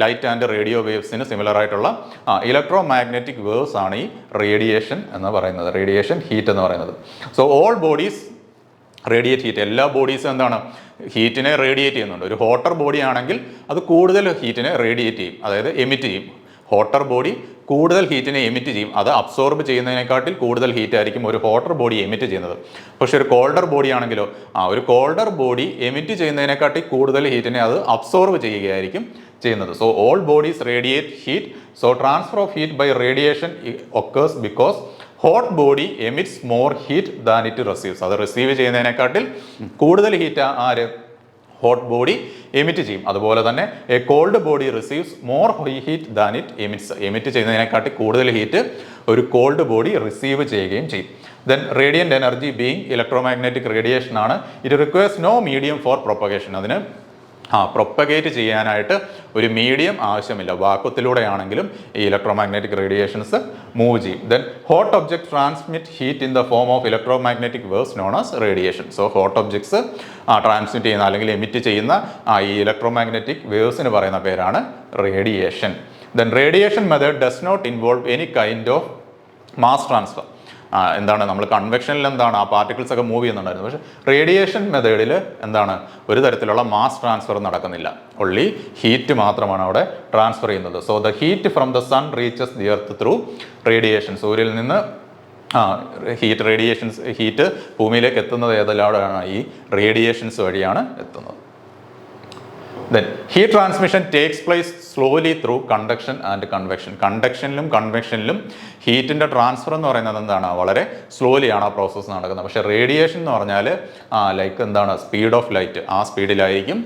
light and radio വേവ്സിന് സിമിലർ ആയിട്ടുള്ള ഇലക്ട്രോമാഗ്നറ്റിക് വേവ്സ് ആണ് ഈ റേഡിയേഷൻ എന്ന് പറയുന്നത്, റേഡിയേഷൻ ഹീറ്റ് എന്ന് പറയുന്നത്. So all bodies radiate heat. എല്ലാ ബോഡീസും എന്താണ് ഹീറ്റിനെ റേഡിയേറ്റ് ചെയ്യുന്നുണ്ട്. ഒരു ഹോട്ടർ ബോഡി ആണെങ്കിൽ അത് കൂടുതൽ ഹീറ്റിനെ റേഡിയേറ്റ് ചെയ്യും, അതായത് എമിറ്റ് ചെയ്യും. ഹോട്ടർ ബോഡി കൂടുതൽ ഹീറ്റിനെ എമിറ്റ് ചെയ്യും, അത് അബ്സോർബ് ചെയ്യുന്നതിനെക്കാട്ടിൽ കൂടുതൽ ഹീറ്റ് ആയിരിക്കും ഒരു ഹോട്ടർ ബോഡി എമിറ്റ് ചെയ്യുന്നത്. പക്ഷെ ഒരു കോൾഡർ ബോഡി ആണെങ്കിലോ ഒരു കോൾഡർ ബോഡി എമിറ്റ് ചെയ്യുന്നതിനെക്കാട്ടി കൂടുതൽ ഹീറ്റിനെ അത് അബ്സോർബ് ചെയ്യുകയായിരിക്കും ചെയ്യുന്നത്. So all bodies radiate heat. So transfer of heat by radiation occurs because hot body emits more heat than it receives. അത് റിസീവ് ചെയ്യുന്നതിനെക്കാട്ടിൽ കൂടുതൽ ഹീറ്റ് ആര് ഹോട്ട് ബോഡി എമിറ്റ് ചെയ്യും. അതുപോലെ തന്നെ a cold body receives more heat than it emits. Emit ചെയ്യുന്നതിനെക്കാട്ടി കൂടുതൽ ഹീറ്റ് ഒരു കോൾഡ് ബോഡി റിസീവ് ചെയ്യുകയും ചെയ്യും. Then radiant energy being electromagnetic radiation ആണ്. It requires no medium for propagation. അതിന് പ്രൊപ്പഗേറ്റ് ചെയ്യാനായിട്ട് ഒരു മീഡിയം ആവശ്യമില്ല. വാക്വത്തിലൂടെയാണെങ്കിലും ഈ ഇലക്ട്രോമാഗ്നറ്റിക് റേഡിയേഷൻസ് മൂവ് ചെയ്യും. Then hot object transmit heat in the form of electromagnetic waves known as radiation. So hot objects transmit ചെയ്യുന്ന അല്ലെങ്കിൽ എമിറ്റ് ചെയ്യുന്ന ഈ ഇലക്ട്രോമാഗ്നറ്റിക് വേവ്സിന് പറയുന്ന പേരാണ് radiation. Then radiation method does not involve any kind of mass transfer. എന്താണ് നമ്മൾ കൺവെക്ഷനിൽ എന്താണ് ആ പാർട്ടിക്കിൾസ് ഒക്കെ മൂവ് ചെയ്യുന്നുണ്ടായിരുന്നു. പക്ഷേ റേഡിയേഷൻ മെത്തേഡിൽ എന്താണ് ഒരു തരത്തിലുള്ള മാസ് ട്രാൻസ്ഫർ നടക്കുന്നില്ല. ഒൺലി ഹീറ്റ് മാത്രമാണ് അവിടെ ട്രാൻസ്ഫർ ചെയ്യുന്നത്. So the heat from the sun reaches the earth through radiation. സൂര്യനിൽ നിന്ന് ഹീറ്റ് ഭൂമിയിലേക്ക് എത്തുന്നത് ഏതെല്ലാമാണ് ഈ റേഡിയേഷൻസ് വഴിയാണ് എത്തുന്നത്. Then heat transmission takes place slowly through conduction and convection. കണ്ടക്ഷനിലും കൺവെക്ഷനിലും ഹീറ്റിൻ്റെ ട്രാൻസ്ഫർ എന്ന് പറയുന്നത് എന്താണ് വളരെ സ്ലോലിയാണ് ആ പ്രോസസ്സ് നടക്കുന്നത്. പക്ഷേ റേഡിയേഷൻ എന്ന് പറഞ്ഞാൽ ലൈക്ക് എന്താണ് സ്പീഡ് ഓഫ് ലൈറ്റ്, ആ സ്പീഡിലായിരിക്കും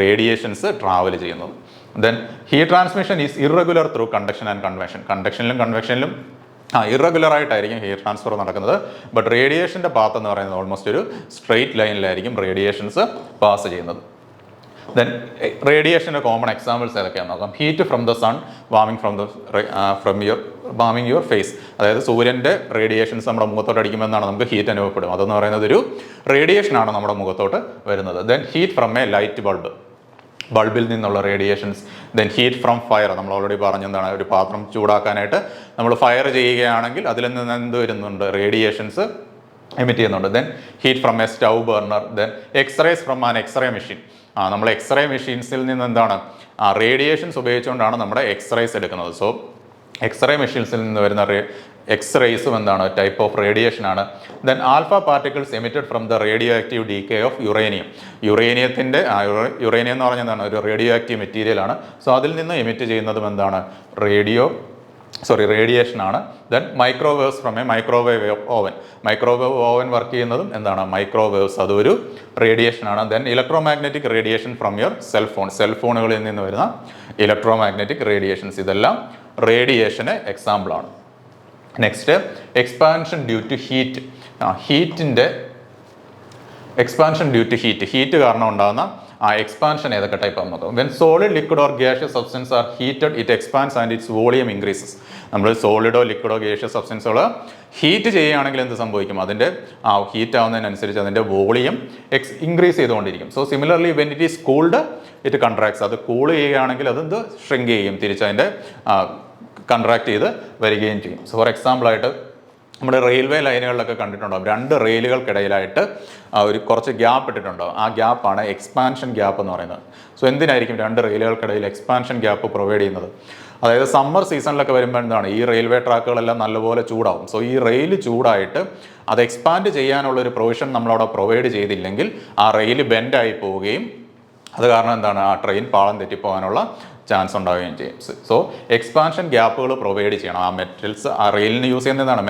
റേഡിയേഷൻസ് ട്രാവൽ ചെയ്യുന്നത്. Then heat transmission is irregular through conduction and convection. കണ്ടക്ഷനിലും കൺവെക്ഷനിലും ഇറഗുലർ ആയിട്ടായിരിക്കും ഹീറ്റ് ട്രാൻസ്ഫർ നടക്കുന്നത്. ബട്ട് റേഡിയേഷൻ്റെ പാത്ത് എന്ന് പറയുന്നത് ഓൾമോസ്റ്റ് ഒരു സ്ട്രെയിറ്റ് ലൈനിലായിരിക്കും റേഡിയേഷൻസ് പാസ് ചെയ്യുന്നത്. ദെൻ റേഡിയേഷൻ്റെ കോമൺ എക്സാമ്പിൾസ് ഏതൊക്കെയാണെന്ന് നോക്കാം. ഹീറ്റ് ഫ്രം ദ സൺ വാമിങ് യുവർ ഫേസ്. അതായത് സൂര്യൻ്റെ റേഡിയേഷൻസ് നമ്മുടെ മുഖത്തോട്ട് അടിക്കുമെന്നാണ് നമുക്ക് ഹീറ്റ് അനുഭവപ്പെടും. അതെന്ന് പറയുന്നത് ഒരു റേഡിയേഷനാണ് നമ്മുടെ മുഖത്തോട്ട് വരുന്നത്. Then heat from a light ബൾബിൽ നിന്നുള്ള radiations. Then heat from fire. നമ്മൾ ഓൾറെഡി പറഞ്ഞെന്താണ് ഒരു പാത്രം ചൂടാക്കാനായിട്ട് നമ്മൾ ഫയർ ചെയ്യുകയാണെങ്കിൽ അതിൽ നിന്ന് എന്ത് വരുന്നുണ്ട് റേഡിയേഷൻസ് എമിറ്റ് ചെയ്യുന്നുണ്ട്. Then heat from a stove burner. Then X-rays from an X-ray machine. നമ്മൾ എക്സ്റേ മെഷീൻസിൽ നിന്ന് എന്താണ് റേഡിയേഷൻസ് ഉപയോഗിച്ചുകൊണ്ടാണ് നമ്മുടെ എക്സ്റേസ് എടുക്കുന്നത്. സോ എക്സ്റേ മെഷീൻസിൽ നിന്ന് വരുന്ന എക്സ്റേസും എന്താണ് ടൈപ്പ് ഓഫ് റേഡിയേഷൻ ആണ്. Then alpha particles emitted from the radio active decay of uranium. Uranium എന്ന് പറഞ്ഞാൽ എന്താണ് ഒരു റേഡിയോ ആക്റ്റീവ് മെറ്റീരിയൽ ആണ്. സോ അതിൽ നിന്ന് എമിറ്റ് ചെയ്യുന്നതും എന്താണ് റേഡിയേഷൻ ആണ്. Then microwaves from a microwave oven. Microwave oven work ചെയ്യുന്നതും എന്താണ് മൈക്രോവേവ്സ്, അതൊരു റേഡിയേഷൻ ആണ്. Then electromagnetic radiation from your സെൽഫോണുകളിൽ നിന്ന് വരുന്ന ഇലക്ട്രോമാഗ്നറ്റിക് റേഡിയേഷൻസ്, ഇതെല്ലാം റേഡിയേഷന് എക്സാമ്പിളാണ്. Next expansion due to heat. Expansion due to heat കാരണം ഉണ്ടാകുന്ന എക്സ്പാൻഷൻ ഏതൊക്കെ ടൈപ്പ് ആണെന്ന് നോക്കാം. When solid liquid or gaseous substance R heated it expanse and its volume increases. നമ്മൾ സോളിഡോ ലിക്വിഡോ ഗ്യാഷ്യസ് സബ്സ്റ്റൻസുകൾ ഹീറ്റ് ചെയ്യുകയാണെങ്കിൽ എന്ത് സംഭവിക്കും, അതിൻ്റെ ഹീറ്റ് ആവുന്നതിനനുസരിച്ച് അതിൻ്റെ വോളിയം ഇൻക്രീസ് ചെയ്തുകൊണ്ടിരിക്കും. So similarly when it is cooled it contracts. അത് കൂൾ ചെയ്യുകയാണെങ്കിൽ അത് ഷ്രിങ്ക് ചെയ്യും, തിരിച്ചതിൻ്റെ കൺട്രാക്ട് ചെയ്ത് വരികയും ചെയ്യും. സോ ഫോർ എക്സാമ്പിളായിട്ട് നമ്മുടെ റെയിൽവേ ലൈനുകളിലൊക്കെ കണ്ടിട്ടുണ്ടാകും, രണ്ട് റെയിലുകൾക്കിടയിലായിട്ട് ഒരു കുറച്ച് ഗ്യാപ്പ് ഇട്ടിട്ടുണ്ടാകും. ആ ഗ്യാപ്പാണ് എക്സ്പാൻഷൻ ഗ്യാപ്പ് എന്ന് പറയുന്നത്. സോ എന്തിനായിരിക്കും രണ്ട് റെയിലുകൾക്കിടയിൽ എക്സ്പാൻഷൻ ഗ്യാപ്പ് പ്രൊവൈഡ് ചെയ്യുന്നത്? അതായത് സമ്മർ സീസണിലൊക്കെ വരുമ്പോൾ എന്താണ് ഈ റെയിൽവേ ട്രാക്കുകളെല്ലാം നല്ലപോലെ ചൂടാവും. സോ ഈ റെയിൽ ചൂടായിട്ട് അത് എക്സ്പാൻഡ് ചെയ്യാനുള്ളൊരു പ്രൊവിഷൻ നമ്മളവിടെ പ്രൊവൈഡ് ചെയ്തില്ലെങ്കിൽ ആ റെയിൽ ബെൻഡായി പോവുകയും അത് കാരണം എന്താണ് ആ ട്രെയിൻ പാളം തെറ്റിപ്പോകാനുള്ള ചാൻസ് ഉണ്ടാവുകയും ചെയ്യും. സോ എക്സ്പാൻഷൻ ഗ്യാപ്പുകൾ പ്രൊവൈഡ് ചെയ്യണം. ആ മെറ്റൽസ് ആ റെയിലിന് യൂസ് ചെയ്യുന്നതാണ്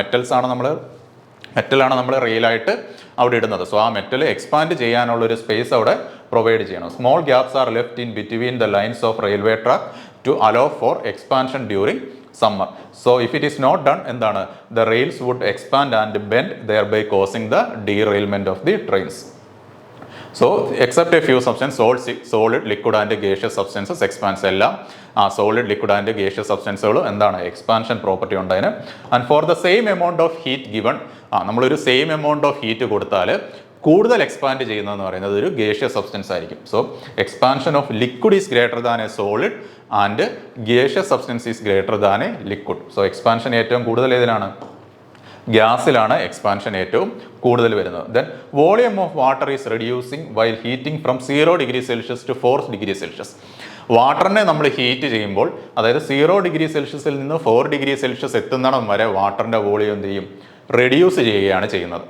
മെറ്റലാണ് നമ്മൾ റെയിലായിട്ട് അവിടെ ഇടുന്നത്. സോ ആ മെറ്റൽ എക്സ്പാൻഡ് ചെയ്യാനുള്ളൊരു സ്പേസ് അവിടെ പ്രൊവൈഡ് ചെയ്യണം. Small gaps are left in between the lines of railway track to allow for expansion during summer. So if it is not done എന്താണ് the rails would expand and bend thereby causing the derailment of the trains. So except a few substance solid liquid and gaseous substances expands. എല്ലാം സോളിഡ് ലിക്വിഡ് ആൻഡ് ഗേഷ്യസ് സബ്സ്റ്റൻസുകൾ എന്താണ് എക്സ്പാൻഷൻ പ്രോപ്പർട്ടി ഉണ്ട് അതിന്. And for the same amount of heat given, നമ്മളൊരു സെയിം എമൗണ്ട് ഓഫ് ഹീറ്റ് കൊടുത്താൽ കൂടുതൽ എക്സ്പാൻഡ് ചെയ്യുന്നതെന്ന് പറയുന്നത് ഒരു ഗേഷ്യസ് സബ്സ്റ്റൻസ് ആയിരിക്കും. So expansion of liquid is greater than a solid and gaseous substance is greater than a liquid. So expansion ഏറ്റവും കൂടുതൽ ഏതിലാണ്? ഗ്യാസിലാണ് എക്സ്പാൻഷൻ ഏറ്റവും കൂടുതൽ വരുന്നത്. Then volume of water is reducing while heating from 0 degree Celsius to 4 degree Celsius. വാട്ടറിനെ നമ്മൾ ഹീറ്റ് ചെയ്യുമ്പോൾ, അതായത് 0 ഡിഗ്രി സെൽഷ്യസിൽ നിന്ന് 4 ഡിഗ്രി സെൽഷ്യസ് എത്തുന്നിടം വരെ വാട്ടറിൻ്റെ വോളിയം എന്ത് ചെയ്യും, റെഡ്യൂസ് ചെയ്യുകയാണ് ചെയ്യുന്നത്.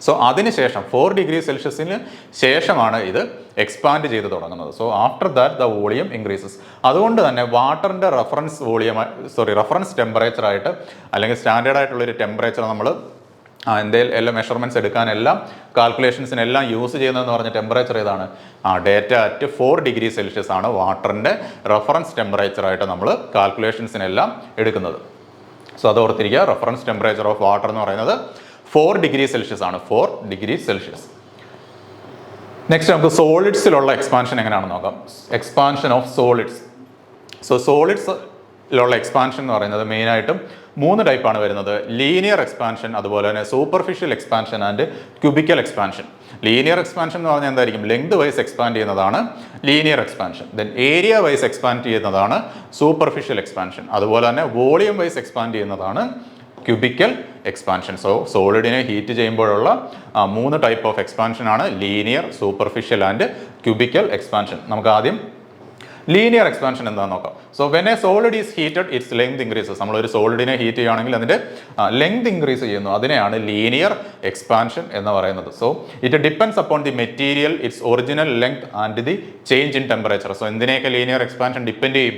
സോ അതിനുശേഷം 4 ഡിഗ്രി സെൽഷ്യസിന് ശേഷമാണ് ഇത് എക്സ്പാൻഡ് ചെയ്ത് തുടങ്ങുന്നത്. So after that the volume increases. അതുകൊണ്ട് തന്നെ വാട്ടറിൻ്റെ റെഫറൻസ് ടെമ്പറേച്ചറായിട്ട് അല്ലെങ്കിൽ സ്റ്റാൻഡേർഡ് ആയിട്ടുള്ളൊരു ടെമ്പറേച്ചർ നമ്മൾ എന്തെങ്കിലും എല്ലാം മെഷർമെൻറ്റ്സ് എടുക്കാനെല്ലാം കാൽക്കുലേഷൻസിനെല്ലാം യൂസ് ചെയ്യുന്നതെന്ന് പറഞ്ഞ ടെമ്പറേച്ചർ ഏതാണ്? ഡേറ്റ അറ്റ് 4 ഡിഗ്രി സെൽഷ്യസ് ആണ് വാട്ടറിൻ്റെ റെഫറൻസ് ടെമ്പറേച്ചറായിട്ട് നമ്മൾ കാൽക്കുലേഷൻസിനെല്ലാം എടുക്കുന്നത്. സോ അത് ഓർത്തിരിക്കുക. റെഫറൻസ് ടെമ്പറേച്ചർ ഓഫ് വാട്ടർ എന്ന് പറയുന്നത് 4 ഡിഗ്രി സെൽഷ്യസ് ആണ്. 4 ഡിഗ്രി സെൽഷ്യസ്. നെക്സ്റ്റ് നമുക്ക് സോളിഡ്സിലുള്ള എക്സ്പാൻഷൻ എങ്ങനെയാണെന്ന് നോക്കാം. Expansion of solids. സോ സോളിഡ്സിലുള്ള എക്സ്പാൻഷൻ എന്ന് പറയുന്നത് മെയിനായിട്ടും 3 ടൈപ്പാണ് വരുന്നത്. ലീനിയർ എക്സ്പാൻഷൻ, അതുപോലെ തന്നെ superficial expansion and cubical expansion. Linear expansion എന്ന് പറഞ്ഞാൽ എന്തായിരിക്കും? ലെങ്ത് വൈസ് എക്സ്പാൻഡ് ചെയ്യുന്നതാണ് linear expansion. Then area wise expand ചെയ്യുന്നതാണ് സൂപ്പർഫിഷ്യൽ എക്സ്പാൻഷൻ. അതുപോലെ തന്നെ വോളിയം വൈസ് എക്സ്പാൻഡ് ചെയ്യുന്നതാണ് ക്യൂബിക്കൽ എക്സ്പാൻഷൻ. സോ സോളിഡിനെ ഹീറ്റ് ചെയ്യുമ്പോഴുള്ള 3 ടൈപ്പ് ഓഫ് എക്സ്പാൻഷൻ ആണ് linear, superficial and cubical expansion. നമുക്ക് ആദ്യം ലീനിയർ എക്സ്പാൻഷൻ എന്താണെന്ന് നോക്കാം. So when a solid is heated its length increases. നമ്മളൊരു സോളിഡിനെ ഹീറ്റ് ചെയ്യുകയാണെങ്കിൽ അതിൻ്റെ ലെങ്ത് ഇൻക്രീസ് ചെയ്യുന്നു. അതിനെയാണ് ലീനിയർ എക്സ്പാൻഷൻ എന്ന് പറയുന്നത്. So it depends upon the material, its original length and the change in temperature. So എന്തിനെയൊക്കെ ലീനിയർ എക്സ്പാൻഷൻ ഡിപ്പെൻഡ് ചെയ്യും?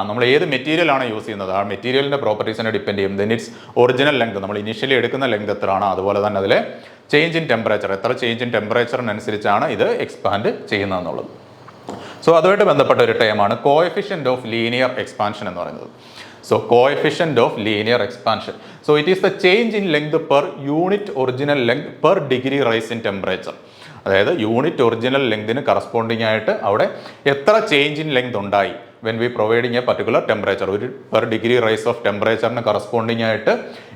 നമ്മൾ ഏത് മെറ്റീരിയലാണ് യൂസ് ചെയ്യുന്നത്, ആ മെറ്റീരിയലിൻ്റെ പ്രോപ്പർട്ടീസിനെ ഡിപ്പെൻഡ് ചെയ്യും. ദെൻ ഇറ്റ്സ് ഒറിജിനൽ ലെങ്ത്, നമ്മൾ ഇനിഷ്യലി എടുക്കുന്ന ലെങ്ത് എത്രയാണ്, അതുപോലെ തന്നെ അതിലെ ചേഞ്ച് ഇൻ ടെമ്പറേച്ചർ, എത്ര ചേഞ്ച് ഇൻ ടെമ്പറേച്ചറിനനുസരിച്ചാണ് ഇത് എക്സ്പാൻഡ് ചെയ്യുന്നതെന്നുള്ളത്. സോ അതുമായിട്ട് ബന്ധപ്പെട്ട ഒരു ടേമാണ് കോഎഫിഷ്യന്റ് ഓഫ് ലീനിയർ എക്സ്പാൻഷൻ എന്ന് പറയുന്നത്. So coefficient of linear expansion. So it is the change in length per unit original length per degree rise in temperature. അതായത് യൂണിറ്റ് ഒറിജിനൽ ലെങ്തിന് കറസ്പോണ്ടിങ് ആയിട്ട് അവിടെ എത്ര ചേഞ്ച് ഇൻ ലെങ്ത് ഉണ്ടായി when we providing a particular temperature. ഒരു പെർ ഡിഗ്രി റൈസ് ഓഫ് ടെമ്പറേച്ചറിന് കറസ്പോണ്ടിങ് ആയിട്ട്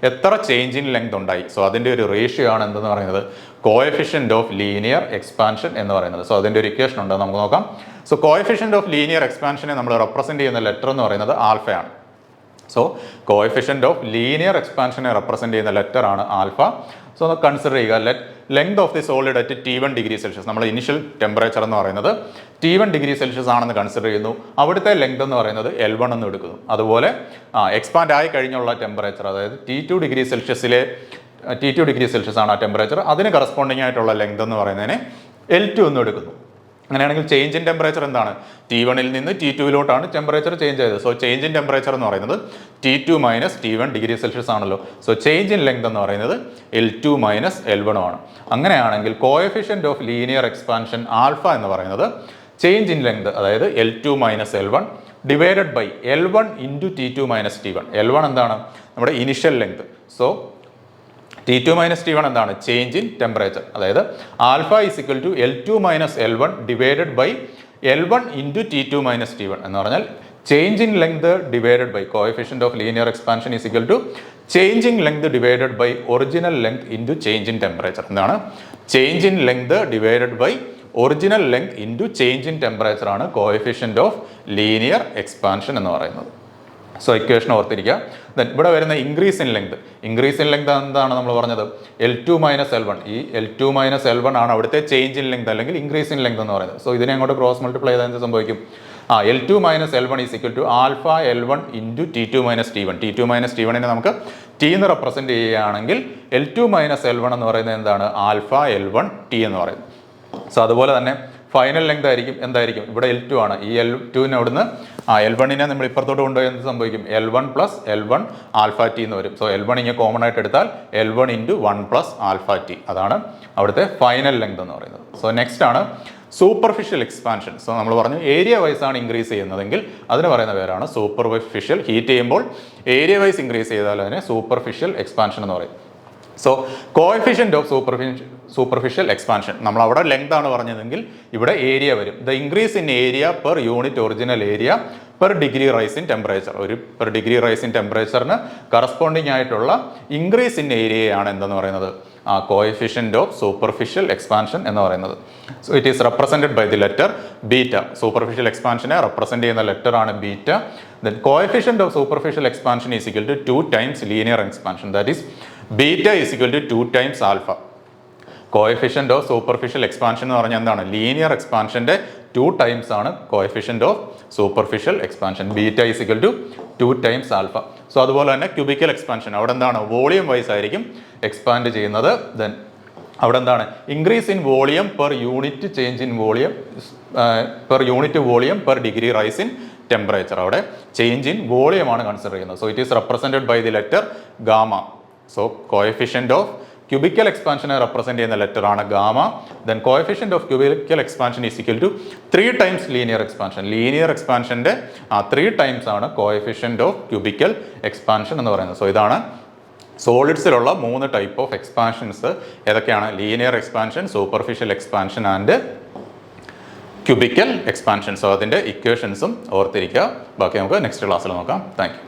എത്ര ചേഞ്ച് ഇൻ ലെങ്ത് ഉണ്ടായി. സോ അതിൻ്റെ ഒരു റേഷ്യോ ആണ് എന്തെന്ന് പറയുന്നത് കോഎഫിഷ്യന്റ് ഓഫ് ലീനിയർ എക്സ്പാൻഷൻ എന്ന് പറയുന്നത്. സോ അതിൻ്റെ ഒരു ഇക്വേഷൻ ഉണ്ട്, നമുക്ക് നോക്കാം. സോ കോഎഫിഷ്യന്റ് ഓഫ് ലീനിയർ എക്സ്പാൻഷനെ നമ്മൾ റെപ്രസെൻറ്റ് ചെയ്യുന്ന ലെറ്റർ എന്ന് പറയുന്നത് ആൽഫയാണ്. സോ കോഎഫിഷ്യന്റ് ഓഫ് ലീനിയർ എക്സ്പാൻഷനെ റെപ്രസെൻറ്റ് ചെയ്യുന്ന ലെറ്റർ ആണ് ആൽഫ. സോ ഒന്ന് കൺസിഡർ ചെയ്യുക, length of the solid at T1 degree Celsius. നമ്മൾ ഇനിഷ്യൽ ടെമ്പറേച്ചർ എന്ന് പറയുന്നത് T1 ഡിഗ്രി സെൽഷ്യസ് ആണെന്ന് കൺസിഡർ ചെയ്യുന്നു. അവിടുത്തെ ലെങ്ത് എന്ന് പറയുന്നത് L1 എന്ന് എടുക്കുന്നു. അതുപോലെ എക്സ്പാൻഡ് ആയി കഴിഞ്ഞുള്ള ടെമ്പറേച്ചർ, അതായത് T2 ഡിഗ്രി സെൽഷ്യസ് ആണ് ആ ടെമ്പറേച്ചർ, അതിന് കറസ്പോണ്ടിങ് ആയിട്ടുള്ള ലെങ്ത് എന്ന് പറയുന്നതിനെ L2 എന്ന് എടുക്കുന്നു. അങ്ങനെയാണെങ്കിൽ ചേഞ്ച് ഇൻ ടെമ്പറേച്ചർ എന്താണ്? T1 നിന്ന് T2 ടെമ്പറേച്ചർ ചേഞ്ച് ആയത്. സോ ചേഞ്ച് ഇൻ ടെമ്പറേച്ചർ എന്ന് പറയുന്നത് T2 minus T1 degree Celsius ആണല്ലോ. സോ ചേഞ്ച് ഇൻ ലെങ്ത് എന്ന് പറയുന്നത് L2 മൈനസ് L1 ആണ്. അങ്ങനെയാണെങ്കിൽ coefficient of linear expansion alpha എന്ന് പറയുന്നത് ചേഞ്ച് ഇൻ ലെങ്ത്, അതായത് L2 minus L1 divided by L1 into T2 minus T1. L1 എന്താണ്? നമ്മുടെ initial length. So T2 minus T1 എന്താണ്? Change in temperature. അതായത് alpha is equal to L2 minus L1 divided by L1 into T2 minus T1 എന്ന് പറഞ്ഞാൽ change in length divided by coefficient of linear expansion is equal to change in length divided by original length into change in temperature. എന്താണ്? Change in length divided by original length into change in temperature ആണ് കോഎഫിഷ്യന്റ് ഓഫ് ലീനിയർ എക്സ്പാൻഷൻ എന്ന് പറയുന്നത്. സോ ഇക്വേഷൻ ഓർത്തിരിക്കുക. ദെൻ ഇവിടെ വരുന്ന ഇൻക്രീസ് ഇൻ ലെങ്ത് എന്താണ് നമ്മൾ പറഞ്ഞത്? L2 minus L1. ഈ L2 മൈനസ് L1 ആണ് അവിടുത്തെ ചേഞ്ച് ഇൻ ലെങ്ത് അല്ലെങ്കിൽ ഇൻക്രീസ് ഇൻ ലെങ്ത് എന്ന് പറയുന്നത്. സോ ഇതിനെ അങ്ങോട്ട് ക്രോസ് മൾട്ടിപ്ലൈ ചെയ്താൽ എന്ത് സംഭവിക്കും? L2 minus L1 is equal to alpha L1 into T2 minus T1. T2 minus T1നെ നമുക്ക് T എന്ന് റെപ്രസെൻറ്റ് ചെയ്യുകയാണെങ്കിൽ L2 മൈനസ് L1 എന്ന് പറയുന്നത് എന്താണ്? ആൽഫ L1 T എന്ന് പറയുന്നത്. സോ അതുപോലെ തന്നെ ഫൈനൽ ലെങ്ത് ആയിരിക്കും എന്തായിരിക്കും? ഇവിടെ L2 ആണ്. ഈ L2നെ അവിടുന്ന് L1നെ നമ്മൾ ഇപ്പുറത്തോട്ട് കൊണ്ടുപോയി എന്ത് സംഭവിക്കും? L1 plus L1 alpha T എന്ന് വരും. സോ L1 ഇങ്ങനെ കോമൺ ആയിട്ട് എടുത്താൽ L1 into 1 plus alpha T. അതാണ് അവിടുത്തെ ഫൈനൽ ലെങ്ത് എന്ന് പറയുന്നത്. സോ നെക്സ്റ്റ് ആണ് സൂപ്പർഫിഷ്യൽ എക്സ്പാൻഷൻ. സോ നമ്മൾ പറഞ്ഞു ഏരിയ വൈസ് ആണ് ഇൻക്രീസ് ചെയ്യുന്നതെങ്കിൽ അതിന് പറയുന്ന പേരാണ് സൂപ്പർഫിഷ്യൽ. ഹീറ്റ് ചെയ്യുമ്പോൾ ഏരിയ വൈസ് ഇൻക്രീസ് ചെയ്താൽ അതിനെ സൂപ്പർഫിഷ്യൽ എക്സ്പാൻഷൻ എന്ന് പറയും. So coefficient of superficial expansion, നമ്മൾ അവിടെ ലെങ്ത് ആണ് പറഞ്ഞതെങ്കിൽ ഇവിടെ ഏരിയ വരും. The increase in area per unit original area per degree rise in temperature. ഒരു പെർ ഡിഗ്രി റൈസ് ഇൻ ടെമ്പറേച്ചറിന് കറസ്പോണ്ടിങ് ആയിട്ടുള്ള ഇൻക്രീസ് ഇൻ ഏരിയയാണ് എന്തെന്ന് പറയുന്നത് കോഎഫിഷ്യന്റ് ഓഫ് സൂപ്പർഫിഷ്യൽ എക്സ്പാൻഷൻ എന്ന് പറയുന്നത്. So it is represented by the letter beta. Superficial എക്സ്പാൻഷനെ represent ചെയ്യുന്ന ലെറ്റർ ആണ് beta. Then coefficient of superficial expansion is equal to 2 times linear expansion. That is beta is equal to 2 times alpha. Coefficient of superficial expansion എന്ന് പറഞ്ഞാൽ എന്താണ്? ലീനിയർ എക്സ്പാൻഷന്റെ 2 ടൈംസ് ആണ് coefficient of superficial expansion. Beta is equal to 2 times alpha. So അതുപോലെ തന്നെ ക്യൂബിക്കൽ എക്സ്പാൻഷൻ അവിടെ എന്താണ് വോളിയം വൈസ് ആയിരിക്കും എക്സ്പാൻഡ് ചെയ്യുന്നത്. ദെൻ അവിടെ എന്താണ് increase in volume per unit change in volume per unit volume per degree rise in temperature. അവിടെ ചേഞ്ച് ഇൻ വോളിയം ആണ് കൺസിഡർ ചെയ്യുന്നത്. So it is represented by the letter gamma. So coefficient of cubical എക്സ്പാൻഷനെ റെപ്രസെൻറ്റ് ചെയ്യുന്ന ലെറ്റർ ആണ് gamma. Then coefficient of cubical expansion is equal to 3 times linear expansion. Linear എക്സ്പാൻഷൻ്റെ 3 ടൈംസ് ആണ് കോഎഫിഷ്യൻ്റ് ഓഫ് ക്യൂബിക്കൽ എക്സ്പാൻഷൻ എന്ന് പറയുന്നത്. സോ ഇതാണ് സോളിഡ്സിലുള്ള 3 ടൈപ്പ് ഓഫ് എക്സ്പാൻഷൻസ്. ഏതൊക്കെയാണ്? Linear expansion, superficial expansion and cubical expansion. So അതിൻ്റെ ഇക്വേഷൻസും ഓർത്തിരിക്കുക. ബാക്കി നമുക്ക് നെക്സ്റ്റ് ക്ലാസ്സിൽ നോക്കാം. Thank you.